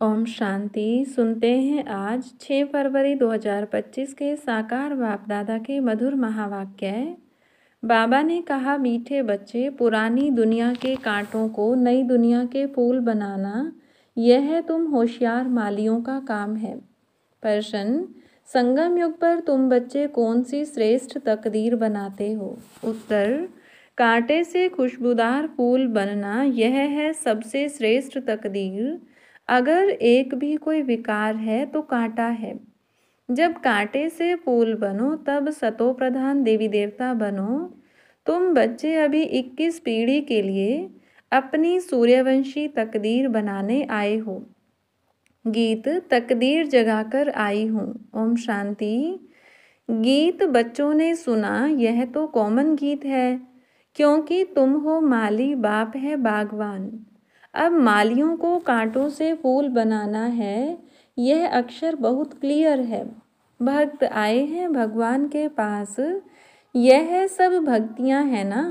ओम शांति। सुनते हैं आज 6 फरवरी 2025 के साकार बाप दादा के मधुर महावाक्य। बाबा ने कहा, मीठे बच्चे, पुरानी दुनिया के कांटों को नई दुनिया के फूल बनाना, यह तुम होशियार मालियों का काम है। प्रश्न, संगम युग पर तुम बच्चे कौन सी श्रेष्ठ तकदीर बनाते हो? उत्तर, कांटे से खुशबूदार फूल बनना, यह है सबसे श्रेष्ठ तकदीर। अगर एक भी कोई विकार है तो कांटा है। जब कांटे से फूल बनो तब सतो प्रधान देवी देवता बनो। तुम बच्चे अभी 21 पीढ़ी के लिए अपनी सूर्यवंशी तकदीर बनाने आए हो। गीत तकदीर जगाकर आई हूँ। ओम शांति। गीत बच्चों ने सुना, यह तो कॉमन गीत है, क्योंकि तुम हो माली, बाप है बागवान। अब मालियों को कांटों से फूल बनाना है, यह अक्षर बहुत क्लियर है। भक्त आए हैं भगवान के पास, यह सब भक्तियां हैं ना।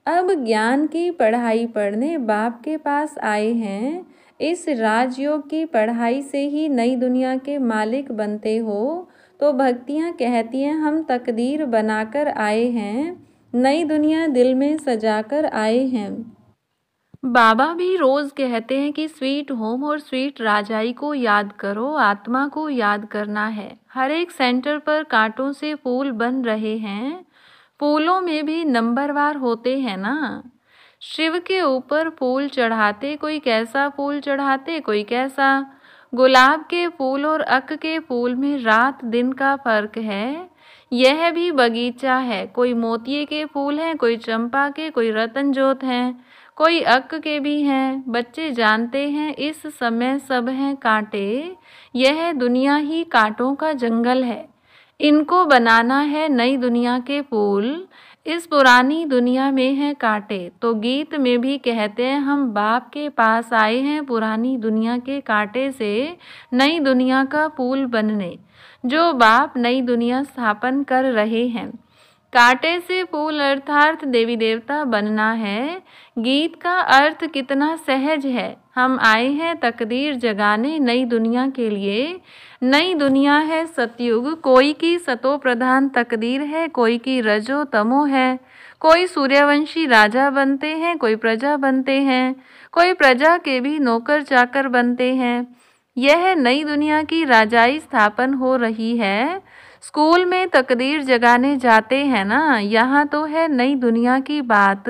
अब ज्ञान की पढ़ाई पढ़ने बाप के पास आए हैं। इस राजयोग की पढ़ाई से ही नई दुनिया के मालिक बनते हो। तो भक्तियां कहती हैं, हम तकदीर बनाकर आए हैं, नई दुनिया दिल में सजाकर आए हैं। बाबा भी रोज कहते हैं कि स्वीट होम और स्वीट राजाई को याद करो, आत्मा को याद करना है। हर एक सेंटर पर कांटों से फूल बन रहे हैं। फूलों में भी नंबरवार होते हैं ना। शिव के ऊपर फूल चढ़ाते कोई कैसा फूल चढ़ाते, कोई कैसा। गुलाब के फूल और अक के फूल में रात दिन का फर्क है। यह भी बगीचा है, कोई मोतिये के फूल हैं, कोई चंपा के, कोई रतन जोत हैं, कोई अक के भी हैं। बच्चे जानते हैं इस समय सब हैं कांटे। यह दुनिया ही कांटों का जंगल है। इनको बनाना है नई दुनिया के फूल। इस पुरानी दुनिया में है कांटे। तो गीत में भी कहते हैं, हम बाप के पास आए हैं पुरानी दुनिया के कांटे से नई दुनिया का फूल बनने। जो बाप नई दुनिया स्थापन कर रहे हैं। कांटे से फूल अर्थात देवी देवता बनना है। गीत का अर्थ कितना सहज है। हम आए हैं तकदीर जगाने नई दुनिया के लिए। नई दुनिया है सतयुग, कोई की सतो प्रधान तकदीर है, कोई की रजो तमो है। कोई सूर्यवंशी राजा बनते हैं, कोई प्रजा बनते हैं, कोई प्रजा के भी नौकर चाकर बनते हैं। यह नई दुनिया की राजाई स्थापन हो रही है। स्कूल में तकदीर जगाने जाते हैं ना, यहाँ तो है नई दुनिया की बात।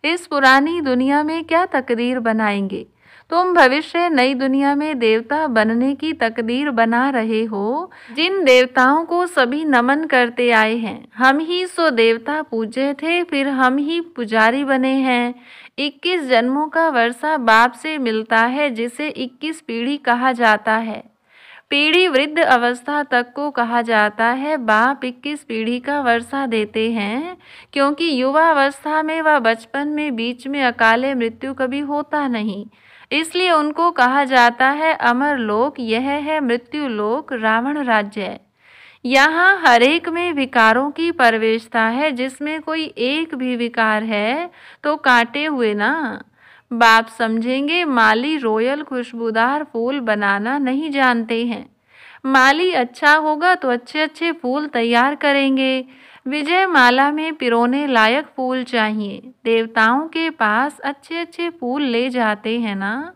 इस पुरानी दुनिया में क्या तकदीर बनाएंगे? तुम भविष्य नई दुनिया में देवता बनने की तकदीर बना रहे हो। जिन देवताओं को सभी नमन करते आए हैं, हम ही सो देवता पूजे थे, फिर हम ही पुजारी बने हैं। 21 जन्मों का वर्षा बाप से मिलता है, जिसे 21 पीढ़ी कहा जाता है। पीढ़ी वृद्ध अवस्था तक को कहा जाता है। बाप 21 पीढ़ी का वर्षा देते हैं, क्योंकि युवा अवस्था में व बचपन में बीच में अकाले मृत्यु कभी होता नहीं। इसलिए उनको कहा जाता है अमर लोक। यह है मृत्यु लोक, रावण राज्य। यहाँ हर एक में विकारों की प्रवेशता है। जिसमें कोई एक भी विकार है तो काटे हुए ना। बाप समझेंगे माली रॉयल खुशबूदार फूल बनाना नहीं जानते हैं। माली अच्छा होगा तो अच्छे अच्छे फूल तैयार करेंगे। विजय माला में पिरोने लायक फूल चाहिए। देवताओं के पास अच्छे अच्छे फूल ले जाते हैं ना।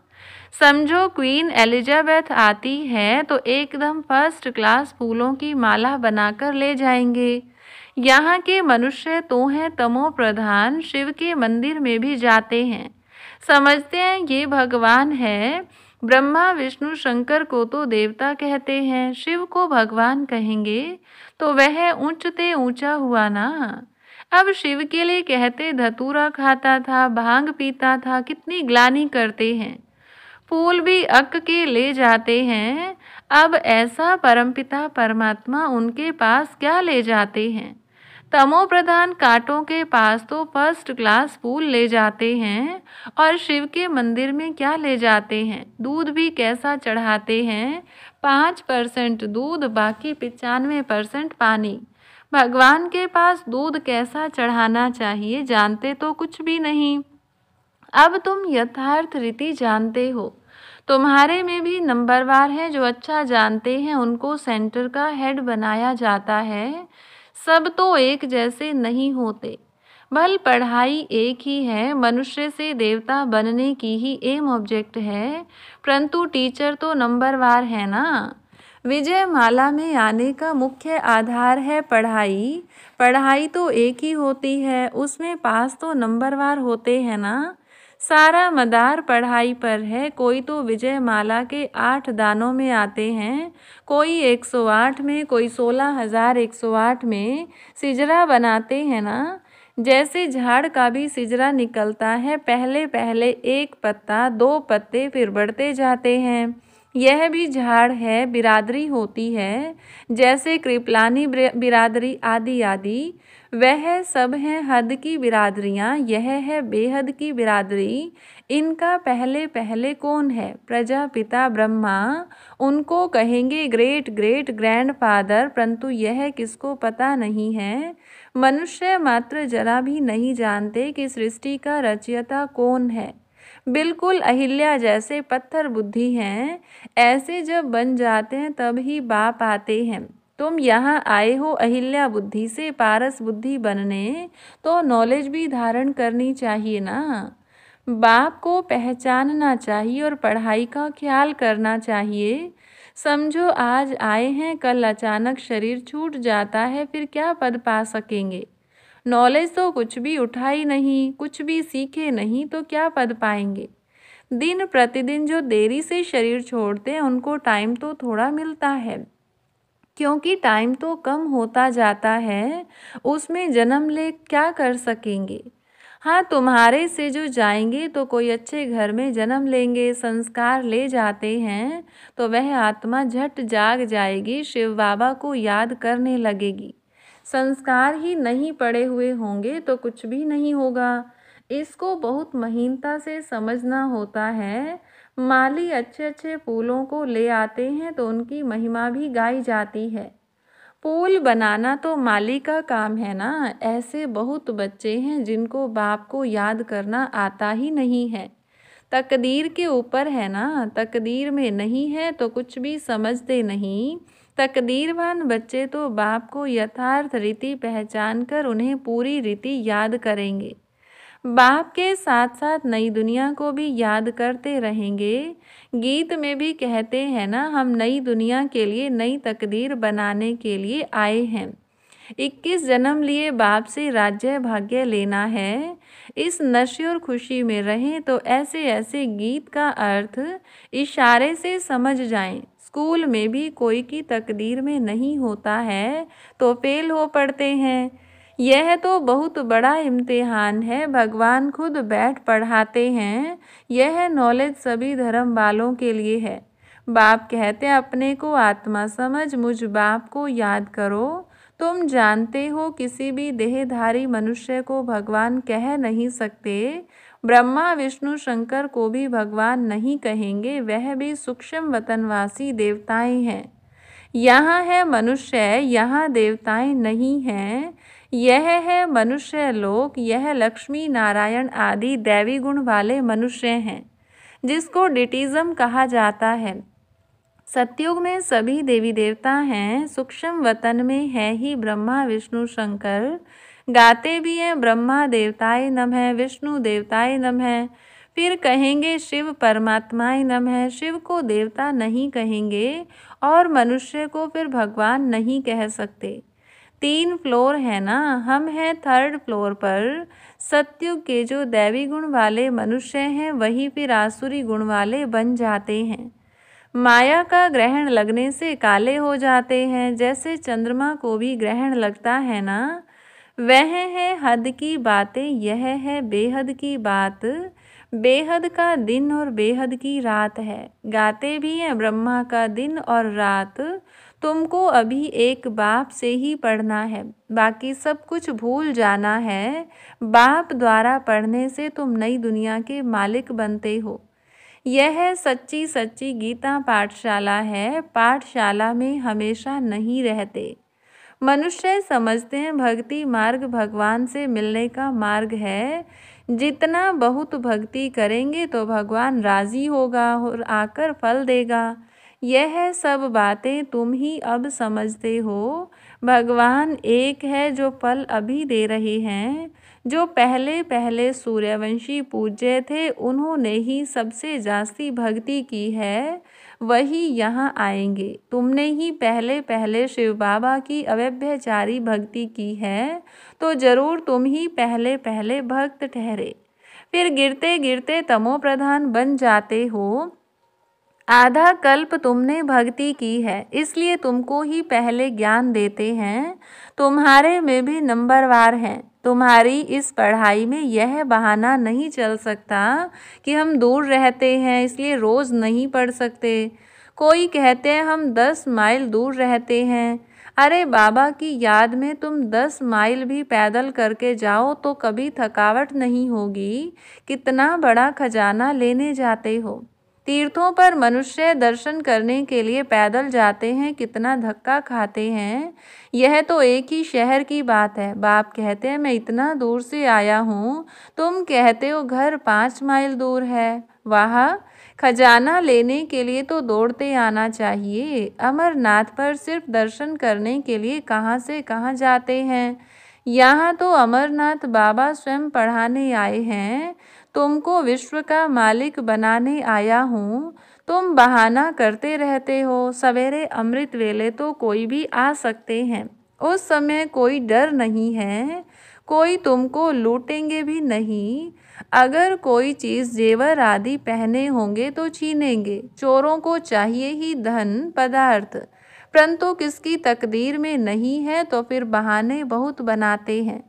समझो क्वीन एलिजाबेथ आती है तो एकदम फर्स्ट क्लास फूलों की माला बनाकर ले जाएंगे। यहाँ के मनुष्य तो हैं तमो प्रधान, शिव के मंदिर में भी जाते हैं, समझते हैं ये भगवान है। ब्रह्मा विष्णु शंकर को तो देवता कहते हैं, शिव को भगवान कहेंगे तो वह ऊंचते ऊंचा हुआ ना। अब शिव के लिए कहते धतूरा खाता था, भांग पीता था, कितनी ग्लानि करते हैं। फूल भी अक के ले जाते हैं। अब ऐसा परमपिता परमात्मा उनके पास क्या ले जाते हैं? तमो प्रधान कांटों के पास तो फर्स्ट क्लास फूल ले जाते हैं। और शिव के मंदिर में क्या ले जाते हैं? दूध भी कैसा चढ़ाते हैं? 5% दूध, बाकी 95% पानी। भगवान के पास दूध कैसा चढ़ाना चाहिए जानते तो कुछ भी नहीं। अब तुम यथार्थ रीति जानते हो। तुम्हारे में भी नंबरवार हैं जो अच्छा जानते हैं, उनको सेंटर का हेड बनाया जाता है। सब तो एक जैसे नहीं होते। भल पढ़ाई एक ही है, मनुष्य से देवता बनने की ही एम ऑब्जेक्ट है, परंतु टीचर तो नंबरवार है ना। विजय माला में आने का मुख्य आधार है पढ़ाई। पढ़ाई तो एक ही होती है, उसमें पास तो नंबरवार होते हैं ना। सारा मदार पढ़ाई पर है। कोई तो विजय माला के 8 दानों में आते हैं, कोई 108 में, कोई 16,108 में सिजरा बनाते हैं ना। जैसे झाड़ का भी सिजरा निकलता है, पहले पहले एक पत्ता, 2 पत्ते, फिर बढ़ते जाते हैं। यह भी झाड़ है, बिरादरी होती है, जैसे कृपलानी बिरादरी आदि आदि। वह सब हैं हद की बिरादरियां, यह है बेहद की बिरादरी। इनका पहले पहले कौन है? प्रजापिता ब्रह्मा। उनको कहेंगे ग्रेट ग्रेट ग्रैंडफादर, परंतु यह किसको पता नहीं है। मनुष्य मात्र जरा भी नहीं जानते कि सृष्टि का रचयिता कौन है। बिल्कुल अहिल्या जैसे पत्थर बुद्धि हैं। ऐसे जब बन जाते हैं तब ही बाप आते हैं। तुम यहाँ आए हो अहिल्या बुद्धि से पारस बुद्धि बनने, तो नॉलेज भी धारण करनी चाहिए ना। बाप को पहचानना चाहिए और पढ़ाई का ख्याल करना चाहिए। समझो आज आए हैं, कल अचानक शरीर छूट जाता है, फिर क्या पद पा सकेंगे? नॉलेज तो कुछ भी उठाई नहीं, कुछ भी सीखे नहीं, तो क्या पद पाएंगे? दिन प्रतिदिन जो देरी से शरीर छोड़ते हैं उनको टाइम तो थोड़ा मिलता है, क्योंकि टाइम तो कम होता जाता है। उसमें जन्म ले क्या कर सकेंगे? हाँ, तुम्हारे से जो जाएंगे तो कोई अच्छे घर में जन्म लेंगे, संस्कार ले जाते हैं तो वह आत्मा झट जाग जाएगी, शिव बाबा को याद करने लगेगी। संस्कार ही नहीं पड़े हुए होंगे तो कुछ भी नहीं होगा। इसको बहुत महीनता से समझना होता है। माली अच्छे अच्छे फूलों को ले आते हैं तो उनकी महिमा भी गाई जाती है। पुल बनाना तो माली का काम है ना। ऐसे बहुत बच्चे हैं जिनको बाप को याद करना आता ही नहीं है। तकदीर के ऊपर है ना, तकदीर में नहीं है तो कुछ भी समझते नहीं। तकदीरवान बच्चे तो बाप को यथार्थ रीति पहचान कर उन्हें पूरी रीति याद करेंगे। बाप के साथ साथ नई दुनिया को भी याद करते रहेंगे। गीत में भी कहते हैं ना, हम नई दुनिया के लिए नई तकदीर बनाने के लिए आए हैं। 21 जन्म लिए बाप से राज्य भाग्य लेना है। इस नशे और खुशी में रहें तो ऐसे ऐसे गीत का अर्थ इशारे से समझ जाएं। स्कूल में भी कोई की तकदीर में नहीं होता है तो फेल हो पड़ते हैं। यह तो बहुत बड़ा इम्तिहान है, भगवान खुद बैठ पढ़ाते हैं। यह नॉलेज सभी धर्म वालों के लिए है। बाप कहते हैं अपने को आत्मा समझ, मुझ बाप को याद करो। तुम जानते हो किसी भी देहधारी मनुष्य को भगवान कह नहीं सकते। ब्रह्मा विष्णु शंकर को भी भगवान नहीं कहेंगे, वह भी सूक्ष्म वतनवासी देवताएं हैं। यहाँ है मनुष्य, यहाँ देवताएं नहीं हैं। यह है मनुष्य लोक, यह लक्ष्मी नारायण आदि दैवी गुण वाले मनुष्य हैं, जिसको डिटिज्म कहा जाता है। सतयुग में सभी देवी देवता हैं, सूक्ष्म वतन में है ही ब्रह्मा विष्णु शंकर। गाते भी हैं ब्रह्मा देवताय नमः, विष्णु देवताय नमः। फिर कहेंगे शिव परमात्माय नमः। शिव को देवता नहीं कहेंगे और मनुष्य को फिर भगवान नहीं कह सकते। 3 फ्लोर है ना, हम हैं 3rd फ्लोर पर। सतयुग के जो दैवी गुण वाले मनुष्य हैं वही फिर आसुरी गुण वाले बन जाते हैं। माया का ग्रहण लगने से काले हो जाते हैं, जैसे चंद्रमा को भी ग्रहण लगता है ना। वह है हद की बातें, यह है बेहद की बात। बेहद का दिन और बेहद की रात है। गाते भी हैं ब्रह्मा का दिन और रात। तुमको अभी एक बाप से ही पढ़ना है, बाकी सब कुछ भूल जाना है। बाप द्वारा पढ़ने से तुम नई दुनिया के मालिक बनते हो। यह सच्ची सच्ची गीता पाठशाला है। पाठशाला में हमेशा नहीं रहते। मनुष्य समझते हैं भक्ति मार्ग भगवान से मिलने का मार्ग है। जितना बहुत भक्ति करेंगे तो भगवान राजी होगा और आकर फल देगा। यह सब बातें तुम ही अब समझते हो। भगवान एक है जो फल अभी दे रहे हैं। जो पहले पहले सूर्यवंशी पूज्य थे उन्होंने ही सबसे जास्ती भक्ति की है, वही यहाँ आएंगे। तुमने ही पहले पहले शिव बाबा की अव्यभिचारी भक्ति की है, तो जरूर तुम ही पहले पहले भक्त ठहरे। फिर गिरते गिरते तमो प्रधान बन जाते हो। आधा कल्प तुमने भक्ति की है, इसलिए तुमको ही पहले ज्ञान देते हैं। तुम्हारे में भी नंबरवार हैं। तुम्हारी इस पढ़ाई में यह बहाना नहीं चल सकता कि हम दूर रहते हैं इसलिए रोज़ नहीं पढ़ सकते। कोई कहते हैं हम 10 माइल दूर रहते हैं। अरे बाबा की याद में तुम 10 माइल भी पैदल करके जाओ तो कभी थकावट नहीं होगी। कितना बड़ा खजाना लेने जाते हो। तीर्थों पर मनुष्य दर्शन करने के लिए पैदल जाते हैं, कितना धक्का खाते हैं। यह तो एक ही शहर की बात है। बाप कहते हैं मैं इतना दूर से आया हूँ, तुम कहते हो घर 5 माइल दूर है। वाह, खजाना लेने के लिए तो दौड़ते आना चाहिए। अमरनाथ पर सिर्फ दर्शन करने के लिए कहाँ से कहाँ जाते हैं। यहाँ तो अमरनाथ बाबा स्वयं पढ़ाने आए हैं। तुमको विश्व का मालिक बनाने आया हूँ। तुम बहाना करते रहते हो। सवेरे अमृत वेले तो कोई भी आ सकते हैं। उस समय कोई डर नहीं है। कोई तुमको लूटेंगे भी नहीं। अगर कोई चीज़ जेवर आदि पहने होंगे तो छीनेंगे। चोरों को चाहिए ही धन पदार्थ, परंतु किसकी तकदीर में नहीं है तो फिर बहाने बहुत बनाते हैं।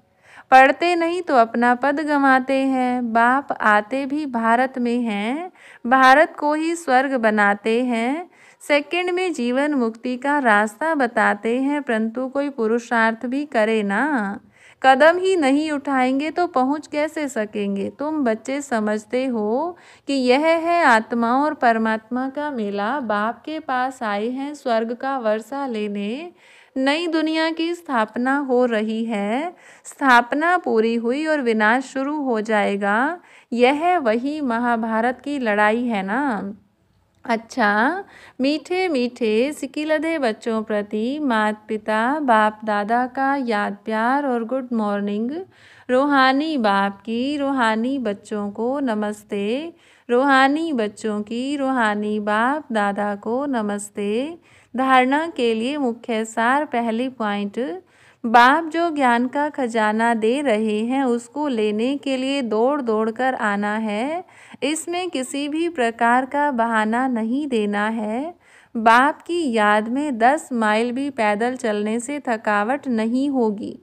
पढ़ते नहीं तो अपना पद गंवाते हैं। बाप आते भी भारत में हैं, भारत को ही स्वर्ग बनाते हैं। सेकंड में जीवन मुक्ति का रास्ता बताते हैं, परंतु कोई पुरुषार्थ भी करे ना। कदम ही नहीं उठाएंगे तो पहुंच कैसे सकेंगे। तुम बच्चे समझते हो कि यह है आत्मा और परमात्मा का मेला। बाप के पास आए हैं स्वर्ग का वर्षा लेने। नई दुनिया की स्थापना हो रही है। स्थापना पूरी हुई और विनाश शुरू हो जाएगा। यह वही महाभारत की लड़ाई है ना। अच्छा, मीठे मीठे सिकिलधे बच्चों प्रति माता पिता बाप दादा का याद प्यार और गुड मॉर्निंग। रूहानी बाप की रूहानी बच्चों को नमस्ते। रूहानी बच्चों की रूहानी बाप दादा को नमस्ते। धारणा के लिए मुख्य सार। पहली पॉइंट, बाप जो ज्ञान का खजाना दे रहे हैं उसको लेने के लिए दौड़ दौड़ कर आना है। इसमें किसी भी प्रकार का बहाना नहीं देना है। बाप की याद में 10 माइल भी पैदल चलने से थकावट नहीं होगी।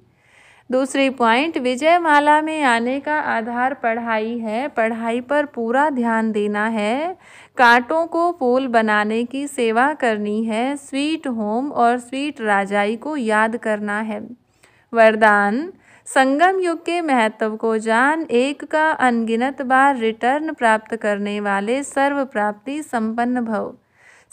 दूसरी पॉइंट, विजय माला में आने का आधार पढ़ाई है। पढ़ाई पर पूरा ध्यान देना है। कांटों को फूल बनाने की सेवा करनी है। स्वीट होम और स्वीट राजाई को याद करना है। वरदान, संगम युग के महत्व को जान। एक का अनगिनत बार रिटर्न प्राप्त करने वाले सर्व प्राप्ति संपन्न भव।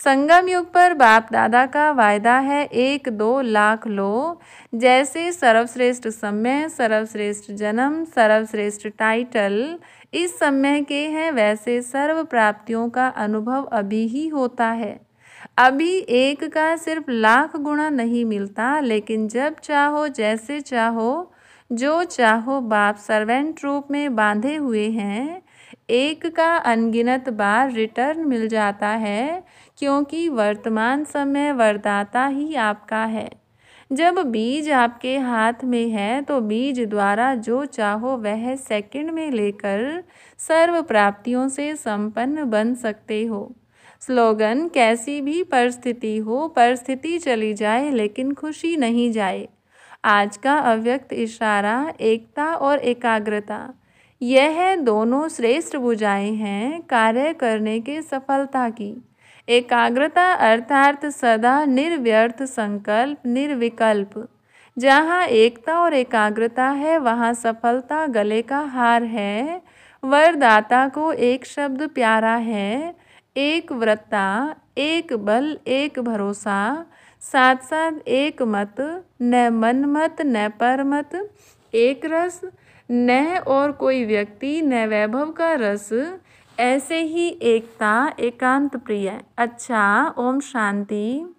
संगम युग पर बाप दादा का वायदा है 1-2 लाख लो। जैसे सर्वश्रेष्ठ समय, सर्वश्रेष्ठ जन्म, सर्वश्रेष्ठ टाइटल इस समय के हैं, वैसे सर्व प्राप्तियों का अनुभव अभी ही होता है। अभी एक का सिर्फ लाख गुणा नहीं मिलता, लेकिन जब चाहो जैसे चाहो जो चाहो बाप सर्वेंट रूप में बांधे हुए हैं। एक का अनगिनत बार रिटर्न मिल जाता है, क्योंकि वर्तमान समय वरदाता ही आपका है। जब बीज आपके हाथ में है तो बीज द्वारा जो चाहो वह सेकंड में लेकर सर्व प्राप्तियों से संपन्न बन सकते हो। स्लोगन, कैसी भी परिस्थिति हो, परिस्थिति चली जाए लेकिन खुशी नहीं जाए। आज का अव्यक्त इशारा, एकता और एकाग्रता, यह दोनों श्रेष्ठ भुजाएं हैं कार्य करने के सफलता की। एकाग्रता अर्थात सदा निर्व्यर्थ संकल्प, निर्विकल्प। जहाँ एकता और एकाग्रता है वहाँ सफलता गले का हार है। वरदाता को एक शब्द प्यारा है, एक व्रता, एक बल, एक भरोसा, साथ साथ एक मत, न मन मत न पर मत, एक रस न और कोई व्यक्ति न वैभव का रस, ऐसे ही एकता एकांत प्रिय। अच्छा, ओम शांति।